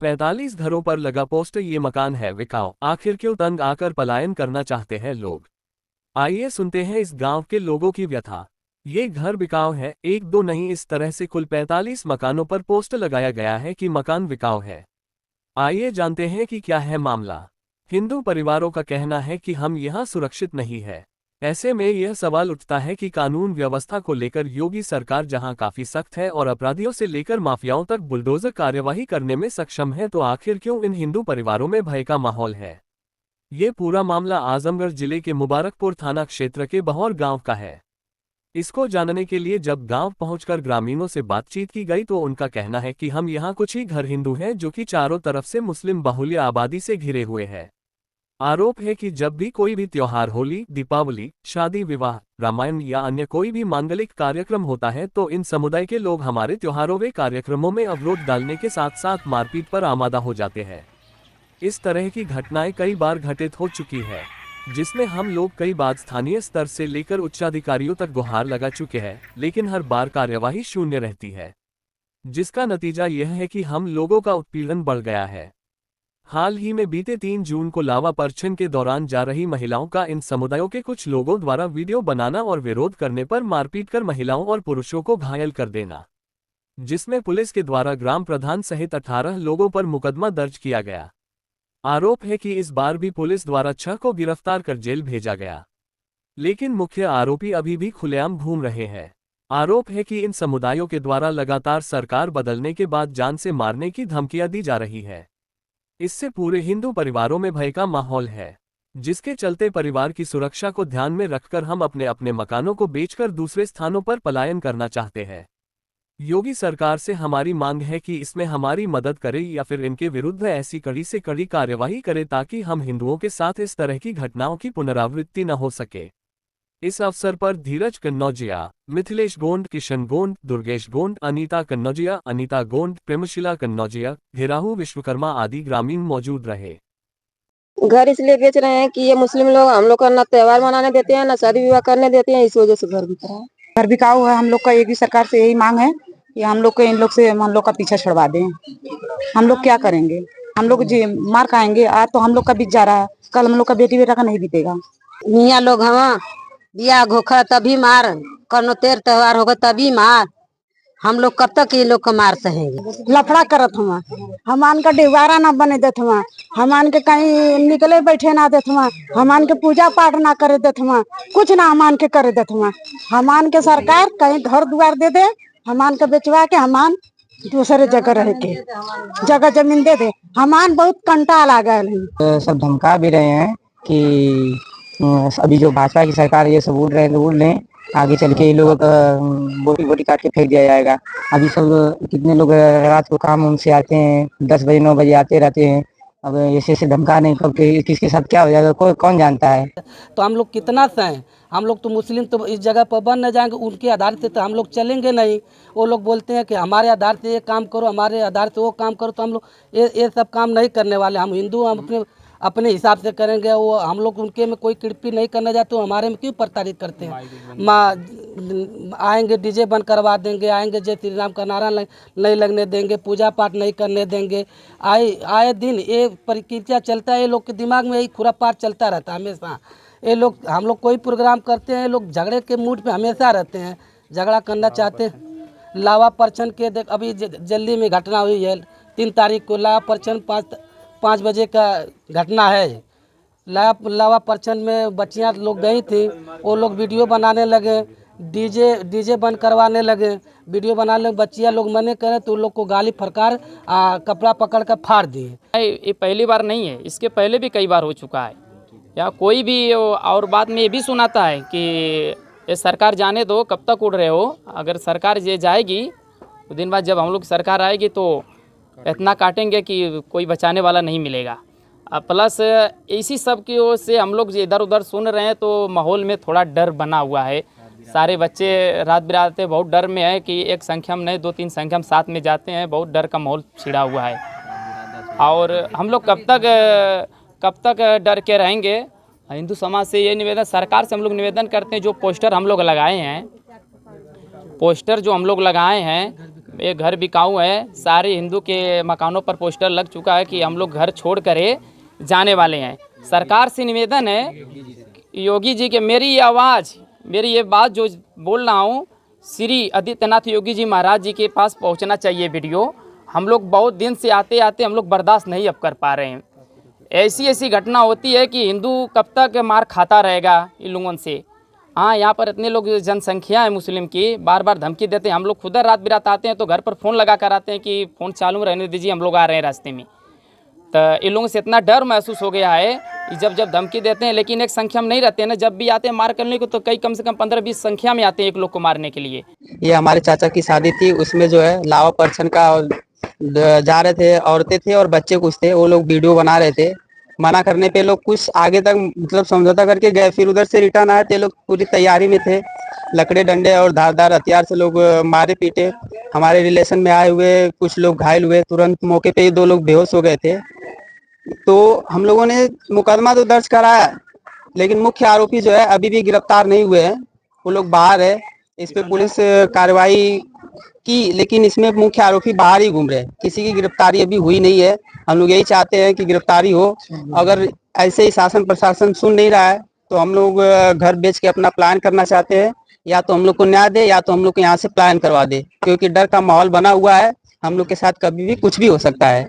45 घरों पर लगा पोस्टर, ये मकान है बिकाऊ, आखिर क्यों तंग आकर पलायन करना चाहते हैं लोग। आइए सुनते हैं इस गांव के लोगों की व्यथा। ये घर बिकाऊ है, एक दो नहीं, इस तरह से कुल 45 मकानों पर पोस्टर लगाया गया है कि मकान बिकाऊ है। आइए जानते हैं कि क्या है मामला। हिंदू परिवारों का कहना है कि हम यहाँ सुरक्षित नहीं है। ऐसे में यह सवाल उठता है कि कानून व्यवस्था को लेकर योगी सरकार जहां काफी सख्त है और अपराधियों से लेकर माफियाओं तक बुलडोजर कार्यवाही करने में सक्षम है, तो आखिर क्यों इन हिंदू परिवारों में भय का माहौल है। ये पूरा मामला आजमगढ़ जिले के मुबारकपुर थाना क्षेत्र के बहौर गांव का है। इसको जानने के लिए जब गांव पहुंचकर ग्रामीणों से बातचीत की गई तो उनका कहना है कि हम यहाँ कुछ ही घर हिंदू हैं जो कि चारों तरफ से मुस्लिम बाहुल्य आबादी से घिरे हुए हैं। आरोप है कि जब भी कोई भी त्योहार, होली, दीपावली, शादी विवाह, रामायण या अन्य कोई भी मांगलिक कार्यक्रम होता है तो इन समुदाय के लोग हमारे त्योहारों व कार्यक्रमों में अवरोध डालने के साथ साथ मारपीट पर आमादा हो जाते हैं। इस तरह की घटनाएं कई बार घटित हो चुकी है, जिसमें हम लोग कई बार स्थानीय स्तर से लेकर उच्चाधिकारियों तक गुहार लगा चुके हैं, लेकिन हर बार कार्यवाही शून्य रहती है, जिसका नतीजा यह है कि हम लोगों का उत्पीड़न बढ़ गया है। हाल ही में बीते 3 जून को लावा पर्चन के दौरान जा रही महिलाओं का इन समुदायों के कुछ लोगों द्वारा वीडियो बनाना और विरोध करने पर मारपीट कर महिलाओं और पुरुषों को घायल कर देना, जिसमें पुलिस के द्वारा ग्राम प्रधान सहित 18 लोगों पर मुकदमा दर्ज किया गया। आरोप है कि इस बार भी पुलिस द्वारा 6 को गिरफ्तार कर जेल भेजा गया, लेकिन मुख्य आरोपी अभी भी खुलेआम घूम रहे हैं। आरोप है कि इन समुदायों के द्वारा लगातार सरकार बदलने के बाद जान से मारने की धमकियां दी जा रही है। इससे पूरे हिंदू परिवारों में भय का माहौल है, जिसके चलते परिवार की सुरक्षा को ध्यान में रखकर हम अपने अपने मकानों को बेचकर दूसरे स्थानों पर पलायन करना चाहते हैं। योगी सरकार से हमारी मांग है कि इसमें हमारी मदद करे या फिर इनके विरुद्ध ऐसी कड़ी से कड़ी कार्यवाही करे ताकि हम हिंदुओं के साथ इस तरह की घटनाओं की पुनरावृत्ति न हो सके। इस अवसर पर धीरज कन्नौजिया, मिथिलेश गोंड, किशन गोंड, दुर्गेश गोंड, अनीता कन्नौजिया, अनीता गोंड, प्रेमशिला कन्नौजिया, घेराहू विश्वकर्मा आदि ग्रामीण मौजूद रहे। घर इसलिए बेच रहे हैं कि ये मुस्लिम लोग हम लोग का ना त्योहार मनाने देते हैं, ना शादी विवाह करने देते हैं, इस वजह से घर बिक रहा है। घर बिकाऊ है। हम लोग का योगी सरकार से यही मांग है कि हम लोग को इन लोग से हम लोग का पीछा छुड़वा दें। हम लोग क्या करेंगे? हम लोग जी मार खाएंगे। आज तो हम लोग का बिक जा रहा है, कल हम लोग का बेटी बेटा का नहीं बिकेगा। मियाँ लोग हम बिया घोखा तभी मार, कनो तेर त्योहार होगा तभी मार। हम लोग कब तक ये लोग का मार सहेंगे? लफड़ा करत हुआ हमान का डिवारा ना बने देत हुआ, हमान के कहीं निकले बैठे ना देत हुआ, हमान के पूजा पाठ ना करे देत हुआ, कुछ ना हमान के करे देत हुआ। हमान के सरकार कहीं घर द्वार दे दे, हमान के बेचवा के हमान दूसरे जगह रह के जगह जमीन दे दे। हमान बहुत कंटाल आ गए। सब धमका भी रहे हैं कि अभी जो भाजपा की सरकार ये सब उड़ रहे हैं, उड़ लें, आगे चल के ये लोगों का बोटी बोटी काट के फेंक दिया जाएगा। अभी सब कितने लोग रात को काम उनसे आते हैं, 10 बजे 9 बजे आते रहते हैं। अब ऐसे धमका नहीं, कब किसके साथ क्या हो जाएगा कौन जानता है। तो हम लोग कितना सहें? हम लोग तो मुस्लिम तो इस जगह पर बन न जाएंगे, उनके आधार से तो हम लोग चलेंगे नहीं। वो लोग बोलते हैं कि हमारे आधार से ये काम करो, हमारे आधार से वो काम करो, तो हम लोग ये सब काम नहीं करने वाले। हम हिंदू, हम अपने हिसाब से करेंगे। वो हम लोग उनके में कोई कृपी नहीं करना चाहते, तो हमारे में क्यों प्रताड़ित करते हैं? आएंगे डीजे बंद करवा देंगे, आएंगे जय श्री राम का नारा नहीं लगने देंगे, पूजा पाठ नहीं करने देंगे। आए दिन ये प्रक्रिया चलता है, ये लोग के दिमाग में यही खुरापात चलता रहता है हमेशा। ये लोग, हम लोग कोई प्रोग्राम करते हैं, ये लोग झगड़े के मूड पे हमेशा रहते हैं, झगड़ा करना चाहते हैं। लावा परचन के देख अभी जल्दी में घटना हुई है 3 तारीख को। लावा परचन 5 बजे का घटना है। लावा परचन में बच्चियाँ लोग गई थी, वो लोग वीडियो बनाने लगे, डीजे बंद करवाने लगे। वीडियो बनाने लगे, बच्चियाँ लोग मने करें तो उन लोग को गाली फरकार कपड़ा पकड़ कर फाड़ दिए। ये पहली बार नहीं है, इसके पहले भी कई बार हो चुका है। या कोई भी और बाद में ये भी सुनाता है कि ये सरकार जाने दो, कब तक उड़ रहे हो। अगर सरकार ये जाएगी तो दिन बाद जब हम लोग सरकार आएगी तो इतना काटेंगे कि कोई बचाने वाला नहीं मिलेगा। प्लस इसी सब की ओर से हम लोग इधर उधर सुन रहे हैं तो माहौल में थोड़ा डर बना हुआ है। सारे बच्चे रात बिरात बहुत डर में है कि एक संख्या में नहीं 2-3 संख्या में साथ में जाते हैं। बहुत डर का माहौल छिड़ा हुआ है और हम लोग कब तक डर के रहेंगे। हिंदू समाज से ये निवेदन, सरकार से हम लोग निवेदन करते हैं, जो पोस्टर हम लोग लगाए हैं पोस्टर जो हम लोग लगाए हैं, ये घर बिकाऊ है। सारे हिंदू के मकानों पर पोस्टर लग चुका है कि हम लोग घर छोड़ कर जाने वाले हैं। सरकार से निवेदन है योगी जी के, मेरी ये बात जो बोल रहा हूँ श्री आदित्यनाथ योगी जी महाराज जी के पास पहुँचना चाहिए वीडियो। हम लोग बहुत दिन से आते आते हम लोग बर्दाश्त नहीं अब कर पा रहे हैं। ऐसी घटना होती है कि हिंदू कब तक मार खाता रहेगा इन लोगों से। हाँ, यहाँ पर इतने लोग जनसंख्या है मुस्लिम की, बार बार धमकी देते हैं। हम लोग खुद रात बिरात आते हैं तो घर पर फ़ोन लगा कर आते हैं कि फ़ोन चालू रहने दीजिए, हम लोग आ रहे हैं रास्ते में। तो इन लोगों से इतना डर महसूस हो गया है कि जब धमकी देते हैं, लेकिन एक संख्या में नहीं रहते हैं ना। जब भी आते हैं मार करने को तो कम से कम 15-20 संख्या में आते हैं एक लोग को मारने के लिए। ये हमारे चाचा की शादी थी, उसमें जो है लावा परछन का जा रहे थे, औरतें थे और बच्चे कुछ थे, वो लोग वीडियो बना रहे थे। मना करने पे लोग कुछ आगे तक मतलब समझौता करके गए, फिर उधर से रिटर्न आए थे। लोग पूरी तैयारी में थे, लकड़े डंडे और धारदार हथियार से लोग मारे पीटे। हमारे रिलेशन में आए हुए कुछ लोग घायल हुए, तुरंत मौके पे ही 2 लोग बेहोश हो गए थे। तो हम लोगों ने मुकदमा तो दर्ज कराया, लेकिन मुख्य आरोपी जो है अभी भी गिरफ्तार नहीं हुए हैं, वो लोग बाहर है। इस पे पुलिस कार्रवाई की, लेकिन इसमें मुख्य आरोपी बाहर ही घूम रहे हैं, किसी की गिरफ्तारी अभी हुई नहीं है। हम लोग यही चाहते हैं कि गिरफ्तारी हो। अगर ऐसे ही शासन प्रशासन सुन नहीं रहा है तो हम लोग घर बेच के अपना प्लान करना चाहते हैं। या तो हम लोग को न्याय दे या तो हम लोग को यहाँ से प्लान करवा दे, क्योंकि डर का माहौल बना हुआ है। हम लोग के साथ कभी भी कुछ भी हो सकता है।